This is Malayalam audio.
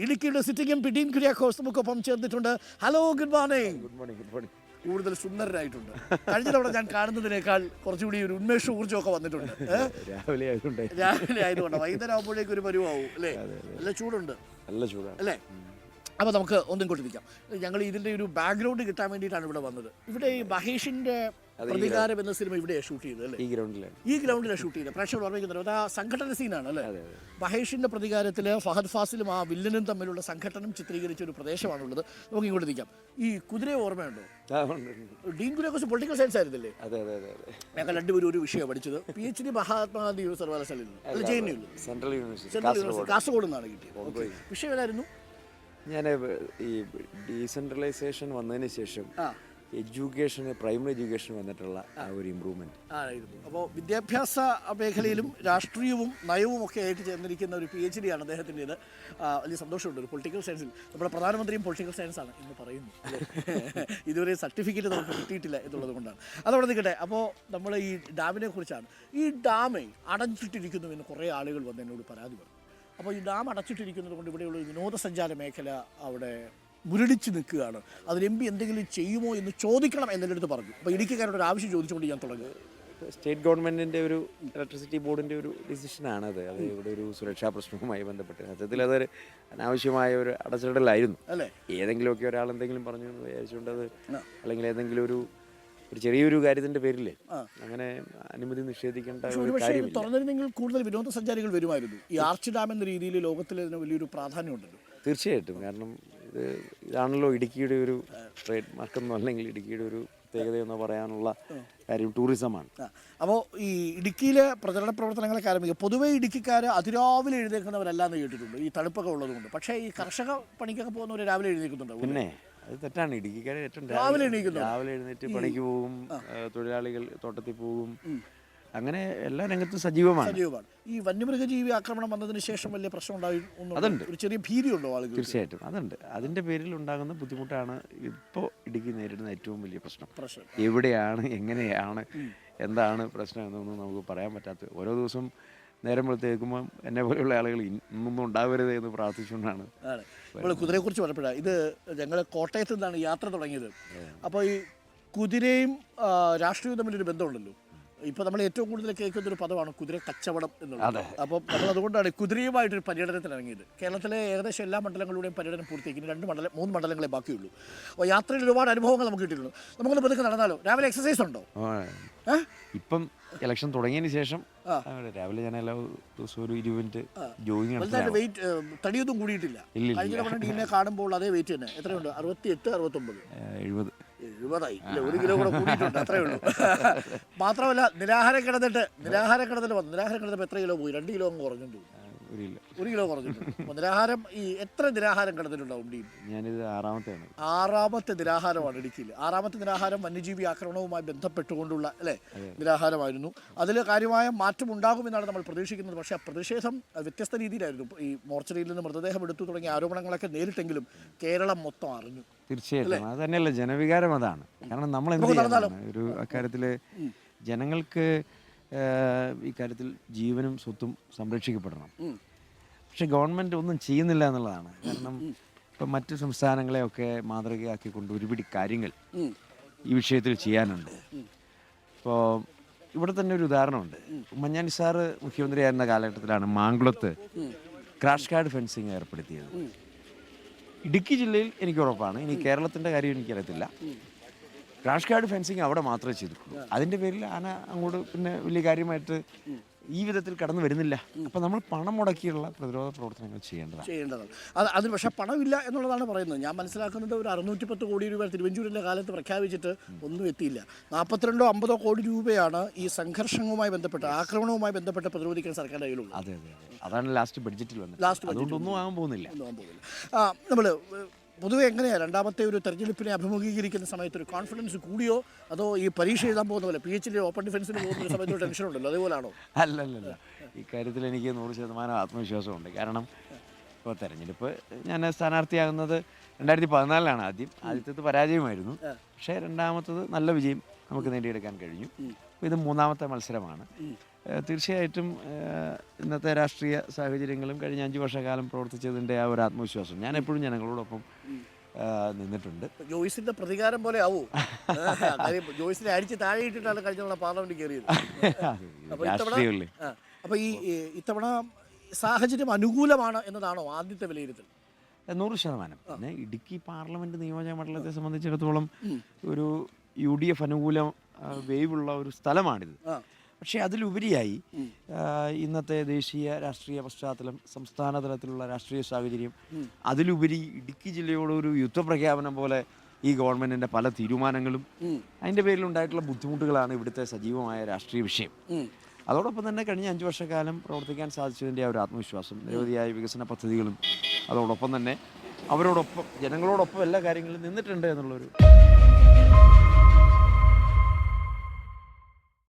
ഇടുക്കിയുടെ sitting M P Dean Kuriakose നമുക്കൊപ്പം ചേർന്നിട്ടുണ്ട്. Hello, good morning. Good morning. Good morning. കൂടുതൽ സുന്ദരനായിട്ടുണ്ട്. കഴിഞ്ഞ തവണ ഞാൻ കാണുന്നതിനേക്കാൾ കുറച്ചുകൂടി ഒരു ഉന്മേഷ ഊർജ്ജമൊക്കെ വന്നിട്ടുണ്ട്. രാവിലെ ആയതുകൊണ്ട് വൈകുന്നേരം ആകുമ്പോഴേക്കും ഒരു പരുവാവും അല്ലേ? നല്ല ചൂടുണ്ട്. നല്ല ചൂടാണ് അല്ലേ? അപ്പോൾ നമുക്ക് ഒന്നും കൊണ്ടിരിക്കാം. ഞങ്ങൾ ഇതിൻ്റെ ഒരു ബാക്ക്ഗ്രൗണ്ട് കിട്ടാൻ വേണ്ടിയിട്ടാണ് ഇവിടെ വന്നത്. ഇവിടെ ഈ മഹേഷിൻ്റെ പ്രതികാരം എന്ന സിനിമ ഇവിടെയാണ് ഷൂട്ട് ചെയ്തത് അല്ലേ? ഈ ഗ്രൗണ്ടിലാണ് ഷൂട്ട് ചെയ്തത്. പ്രേക്ഷകർ ഓർമ്മിക്കുന്നത് അത് ആ സംഘടന സീനാണ് അല്ലേ? മഹേഷിൻ്റെ പ്രതികാരത്തിൽ ഫഹദ് ഫാസിലും ആ വില്ലനും തമ്മിലുള്ള സംഘടനം ചിത്രീകരിച്ച ഒരു പ്രദേശമാണുള്ളത്. നമുക്ക് ഇങ്ങോട്ട് നിൽക്കാം. ഈ കുതിരയെ ഓർമ്മയുണ്ടോ? ഡീൻ കുര്യാക്കോസ് പൊളിറ്റിക്കൽ സയൻസ് ആയിരുന്നില്ലേ? ഞങ്ങൾ രണ്ടുപേരും ഒരു വിഷയം പഠിച്ചത്. PhD മഹാത്മാഗാന്ധി സർവകലാശാലയിൽ സെൻട്രൽ യൂണിവേഴ്സിറ്റി കാസർഗോഡ് നിന്നാണ് കിട്ടിയത്. വിഷയം ഏതായിരുന്നു? ഞാൻ ഈ ഡീസെൻട്രലൈസേഷൻ വന്നതിന് ശേഷം എഡ്യൂക്കേഷന് പ്രൈമറി എഡ്യൂക്കേഷൻ വന്നിട്ടുള്ള ആ ഒരു ഇമ്പ്രൂവ്മെന്റ് ആയിരുന്നു. അപ്പോൾ വിദ്യാഭ്യാസ മേഖലയിലും രാഷ്ട്രീയവും നയവും ഒക്കെ ആയിട്ട് ചേർന്നിരിക്കുന്ന ഒരു PhD ആണ് അദ്ദേഹത്തിൻ്റെത്. വലിയ സന്തോഷമുണ്ട്. ഒരു പൊളിറ്റിക്കൽ സയൻസിൽ നമ്മുടെ പ്രധാനമന്ത്രിയും പൊളിറ്റിക്കൽ സയൻസ് ആണ് എന്ന് പറയുന്നു. ഇതുവരെ സർട്ടിഫിക്കറ്റ് നമുക്ക് കിട്ടിയിട്ടില്ല എന്നുള്ളത് കൊണ്ടാണ്. അതവിടെ നിൽക്കട്ടെ. അപ്പോൾ നമ്മൾ ഈ ഡാമിനെ കുറിച്ചാണ്. ഈ ഡാമേ അടച്ചിട്ടിരിക്കുന്നു എന്ന് കുറേ ആളുകൾ വന്ന് എന്നോട് പരാതി പറഞ്ഞു. അപ്പോൾ ഈ ഡാം അടച്ചിട്ടിരിക്കുന്നത് കൊണ്ട് ഇവിടെയുള്ള വിനോദസഞ്ചാര മേഖല അവിടെ മുരടിച്ച് നിൽക്കുകയാണ്. അതിൽ MP എന്തെങ്കിലും ചെയ്യുമോ എന്ന് ചോദിക്കണം എന്നെ അടുത്ത് പറഞ്ഞു. അപ്പോൾ ഇടുക്കിക്കാരോട് ഒരു ആവശ്യം ചോദിച്ചുകൊണ്ട് ഞാൻ തുടങ്ങി. സ്റ്റേറ്റ് ഗവൺമെൻറ്റിൻ്റെ ഒരു ഇലക്ട്രിസിറ്റി ബോർഡിൻ്റെ ഒരു ഡിസിഷനാണത്. അത് ഇവിടെ ഒരു സുരക്ഷാ പ്രശ്നവുമായി ബന്ധപ്പെട്ട് സത്യത്തിൽ അതൊരു അനാവശ്യമായ ഒരു അടച്ചിടലായിരുന്നു അല്ലേ? ഏതെങ്കിലുമൊക്കെ ഒരാൾ എന്തെങ്കിലും പറഞ്ഞു എന്ന് വിചാരിച്ചുകൊണ്ട് അത് അല്ലെങ്കിൽ ഏതെങ്കിലും ഒരു ചെറിയൊരു കാര്യത്തിന്റെ പേരിൽ അങ്ങനെ അനുമതി നിഷേധിക്കേണ്ട തുറന്നിരുന്നെങ്കിൽ കൂടുതൽ വിനോദസഞ്ചാരികൾ വരുമായിരുന്നു. ഈ ആർച്ച് ഡാം എന്ന രീതിയിൽ ലോകത്തിൽ ഇതിന് വലിയൊരു പ്രാധാന്യമുണ്ടല്ലോ. തീർച്ചയായിട്ടും. കാരണം ഇതാണല്ലോ ഇടുക്കിയുടെ ഒരു ട്രേഡ് മാർക്കെന്നോ അല്ലെങ്കിൽ ഇടുക്കിയുടെ ഒരു പ്രത്യേകതയെന്നോ പറയാനുള്ള കാര്യം ടൂറിസമാണ്. അപ്പോൾ ഈ ഇടുക്കിയിലെ പ്രചരണ പ്രവർത്തനങ്ങളൊക്കെ ആരംഭിക്കുക. പൊതുവേ ഇടുക്കിക്കാർ അതിരാവിലെ എഴുന്നേൽക്കുന്നവരല്ലാന്ന് കേട്ടിട്ടുണ്ട്, ഈ തണുപ്പൊക്കെ ഉള്ളതുകൊണ്ട്. പക്ഷേ ഈ കർഷക പണിക്കൊക്കെ പോകുന്നവർ രാവിലെ എഴുന്നേൽക്കുന്നുണ്ടോ? പിന്നെ അത് തെറ്റാണ്. ഇടുക്കിക്കാരെ ഏറ്റവും രാവിലെ എഴുന്നേറ്റ് പണിക്ക് പോകും, തൊഴിലാളികൾ തോട്ടത്തിൽ പോകും, അങ്ങനെ എല്ലാ രംഗത്തും സജീവമാണ്. ഈ വന്യമൃഗജീവി ആക്രമണം വന്നതിന് ശേഷം വലിയ പ്രശ്നം ഉണ്ടാകുന്നുണ്ട്. ഒരു ചെറിയ ഭീതിയുണ്ടോ ആളുകൾ? തീർച്ചയായിട്ടും അതുണ്ട്. അതിന്റെ പേരിൽ ഉണ്ടാകുന്ന ബുദ്ധിമുട്ടാണ് ഇപ്പോൾ ഇടുക്കി നേരിടുന്ന ഏറ്റവും വലിയ പ്രശ്നം. എവിടെയാണ്, എങ്ങനെയാണ്, എന്താണ് പ്രശ്നം എന്നൊന്നും നമുക്ക് പറയാൻ പറ്റാത്ത. ഓരോ ദിവസം നേരം വെളുത്തേക്കുമ്പോൾ എന്നെ പോലെയുള്ള ആളുകൾ ഇന്നൊന്നും ഉണ്ടാവരുത് എന്ന് പ്രാർത്ഥിച്ചുകൊണ്ടാണ്. നമ്മൾ കുതിരയെക്കുറിച്ച് പറഞ്ഞപ്പോഴാണ് ഇത് ഞങ്ങൾ കോട്ടയത്ത് നിന്നാണ് യാത്ര തുടങ്ങിയത്. അപ്പോൾ ഈ കുതിരയും രാഷ്ട്രീയവും തമ്മിലൊരു ബന്ധമുണ്ടല്ലോ. ഇപ്പോൾ നമ്മൾ ഏറ്റവും കൂടുതൽ കേൾക്കുന്നൊരു പദമാണ് കുതിര കച്ചവടം എന്നുള്ളത്. അപ്പം നമ്മൾ അതുകൊണ്ടാണ് കുതിരയുമായിട്ടൊരു പര്യടനത്തിന് ഇറങ്ങിയത്. കേരളത്തിലെ ഏകദേശം എല്ലാ മണ്ഡലങ്ങളുടെയും പര്യടനം പൂർത്തിയാക്കി. 3 മണ്ഡലങ്ങളെ ബാക്കിയുള്ളൂ. അപ്പോൾ യാത്രയിൽ ഒരുപാട് അനുഭവങ്ങൾ നമുക്ക് കിട്ടിയിട്ടുണ്ട്. നമുക്കൊന്ന് പതുക്കെ നടന്നാലോ? രാവിലെ എക്സസൈസ് ഉണ്ടോ? ഇപ്പം ഇലക്ഷൻ തുടങ്ങിയതിന് ശേഷം രാവിലെ ഞാൻ എല്ലാ ദിവസവും ഒരു 20 മിനിറ്റ് ജോയിങ്. വെയിറ്റ് തടിയൊന്നും കൂടിയിട്ടില്ല. ഡീനെ കാണുമ്പോൾ അതേ വെയിറ്റ് തന്നെ. എത്രയുണ്ട്? 68, 69, 70. 1 കിലോ കൂടെ കൂടിയിട്ടുണ്ട്. അത്രേ ഉള്ളൂ. മാത്രമല്ല നിരാഹാരം കിടന്നപ്പോൾ എത്ര കിലോ പോയി? 2 കിലോ അങ്ങ് കുറഞ്ഞിട്ടുണ്ട്. 1 കിലോ കുറഞ്ഞിട്ടുണ്ട്. അപ്പോൾ നിരാഹാരം ഈ എത്ര നിരാഹാരം കിടന്നിട്ടുണ്ടാവും? ഞാനിത് 6ാമത്തെ നിരാഹാരമാണ് ഇടുക്കിയിൽ. 6ാമത്തെ നിരാഹാരം വന്യജീവി ആക്രമണവുമായി ബന്ധപ്പെട്ടുകൊണ്ടുള്ള അല്ലേ നിരാഹാരമായിരുന്നു. അതിൽ കാര്യമായ മാറ്റം ഉണ്ടാകുമെന്നാണ് നമ്മൾ പ്രതീക്ഷിക്കുന്നത്. പക്ഷേ ആ പ്രതിഷേധം വ്യത്യസ്ത രീതിയിലായിരുന്നു. ഈ മോർച്ചറിയിൽ നിന്ന് മൃതദേഹം എടുത്തു തുടങ്ങിയ ആരോപണങ്ങളൊക്കെ നേരിട്ടെങ്കിലും കേരളം മൊത്തം അറിഞ്ഞു. തീർച്ചയായിട്ടും അത് തന്നെയല്ല ജനവികാരം. അതാണ് കാരണം നമ്മൾ ഒരു അക്കാര്യത്തിൽ ജനങ്ങൾക്ക് ഈ കാര്യത്തിൽ ജീവനും സ്വത്തും സംരക്ഷിക്കപ്പെടണം. പക്ഷെ ഗവൺമെൻറ് ഒന്നും ചെയ്യുന്നില്ല എന്നുള്ളതാണ്. കാരണം ഇപ്പം മറ്റു സംസ്ഥാനങ്ങളെയൊക്കെ മാതൃകയാക്കിക്കൊണ്ട് ഒരുപിടി കാര്യങ്ങൾ ഈ വിഷയത്തിൽ ചെയ്യാനുണ്ട്. ഇപ്പോൾ ഇവിടെ തന്നെ ഒരു ഉദാഹരണമുണ്ട്. ഉമ്മൻചാണ്ടി സാറ് മുഖ്യമന്ത്രിയായിരുന്ന കാലഘട്ടത്തിലാണ് മാങ്കുളത്ത് ക്രാഷ് കാർഡ് ഫെൻസിങ് ഏർപ്പെടുത്തിയത്. ഇടുക്കി ജില്ലയിൽ എനിക്ക് ഉറപ്പാണ്, ഇനി കേരളത്തിൻ്റെ കാര്യം എനിക്കറിയത്തില്ല, ക്രാഷ് കാർഡ് ഫെൻസിങ് അവിടെ മാത്രമേ ചെയ്തിട്ടുള്ളൂ. അതിൻ്റെ പേരിൽ ആന അങ്ങോട്ട് പിന്നെ വലിയ കാര്യമായിട്ട് ഈ വിധത്തിൽ കടന്നു വരുന്നില്ല. അപ്പം നമ്മൾ പണം മുടക്കിയുള്ള പ്രതിരോധ പ്രവർത്തനങ്ങൾ ചെയ്യേണ്ടതാണ്. അതിന് പക്ഷേ പണമില്ല എന്നുള്ളതാണ് പറയുന്നത്. ഞാൻ മനസ്സിലാക്കുന്നത് ഒരു 610 കോടി രൂപ തിരുവഞ്ചൂരിൻ്റെ കാലത്ത് പ്രഖ്യാപിച്ചിട്ട് ഒന്നും എത്തിയില്ല. 42-50 കോടി രൂപയാണ് ഈ സംഘർഷങ്ങളുമായി ബന്ധപ്പെട്ട് ആക്രമണവുമായി ബന്ധപ്പെട്ട് പ്രതിരോധിക്കാൻ സർക്കാരിൻ്റെ കയ്യിലുള്ളത്. അതെ, അതാണ് ലാസ്റ്റ് ബഡ്ജറ്റിൽ വന്നത്. അതുകൊണ്ടൊന്നും ആകാൻ പോകുന്നില്ല. നമ്മൾ പൊതുവെ എങ്ങനെയാണ് രണ്ടാമത്തെ ഒരു തെരഞ്ഞെടുപ്പിനെ അഭിമുഖീകരിക്കുന്ന സമയത്ത് ഒരു കോൺഫിഡൻസ് കൂടിയോ അതോ ഈ പരീക്ഷ എഴുതാൻ പോകുന്ന പോലെ PhD ഓപ്പൺ ഡിഫൻസിന് പോകുന്ന സമയത്ത് ടെൻഷൻ ഉണ്ടല്ലോ അതുപോലാണോ? അല്ലല്ല, ഈ കാര്യത്തിൽ എനിക്ക് 100% ആത്മവിശ്വാസമുണ്ട്. കാരണം ഇപ്പോൾ തെരഞ്ഞെടുപ്പ് ഞാൻ സ്ഥാനാർത്ഥിയാകുന്നത് 2014 ആദ്യത്തേത് പരാജയമായിരുന്നു. പക്ഷേ രണ്ടാമത്തത് നല്ല വിജയം നമുക്ക് നേടിയെടുക്കാൻ കഴിഞ്ഞു. ഇത് 3ാമത്തെ മത്സരമാണ്. തീർച്ചയായിട്ടും ഇന്നത്തെ രാഷ്ട്രീയ സാഹചര്യങ്ങളും കഴിഞ്ഞ 5 വർഷക്കാലം പ്രവർത്തിച്ചതിൻ്റെ ആ ഒരു ആത്മവിശ്വാസം ഞാൻ എപ്പോഴും ജനങ്ങളോടൊപ്പം നിന്നിട്ടുണ്ട്. ജോയ്സിന്റെ പ്രതികാരം പോലെ ആവൂ. ജോയ്സിനെ അടിച്ച് താഴെ ഇട്ടിട്ടാണ് കഴിഞ്ഞ തവണ പാർലമെന്റ് കയറിയത്. രാഷ്ട്രീയമല്ലേ. അപ്പൊ ഈ ഇത്തവണ സാഹചര്യം അനുകൂലമാണ് എന്നതാണോ ആദ്യത്തെ വിലയിരുത്തൽ? 100%. പിന്നെ ഇടുക്കി പാർലമെന്റ് നിയോജക മണ്ഡലത്തെ സംബന്ധിച്ചിടത്തോളം ഒരു UDF അനുകൂല വേവുള്ള ഒരു സ്ഥലമാണിത്. പക്ഷേ അതിലുപരിയായി ഇന്നത്തെ ദേശീയ രാഷ്ട്രീയ പശ്ചാത്തലം, സംസ്ഥാന തലത്തിലുള്ള രാഷ്ട്രീയ സാഹചര്യം, അതിലുപരി ഇടുക്കി ജില്ലയോടൊരു യുദ്ധപ്രഖ്യാപനം പോലെ ഈ ഗവൺമെൻറ്റിൻ്റെ പല തീരുമാനങ്ങളും അതിൻ്റെ പേരിലുണ്ടായിട്ടുള്ള ബുദ്ധിമുട്ടുകളാണ് ഇവിടുത്തെ സജീവമായ രാഷ്ട്രീയ വിഷയം. അതോടൊപ്പം തന്നെ കഴിഞ്ഞ 5 വർഷക്കാലം പ്രവർത്തിക്കാൻ സാധിച്ചതിൻ്റെ ആ ഒരു ആത്മവിശ്വാസം, നിരവധിയായ വികസന പദ്ധതികളും, അതോടൊപ്പം തന്നെ അവരോടൊപ്പം ജനങ്ങളോടൊപ്പം എല്ലാ കാര്യങ്ങളും നിന്നിട്ടുണ്ട് എന്നുള്ളൊരു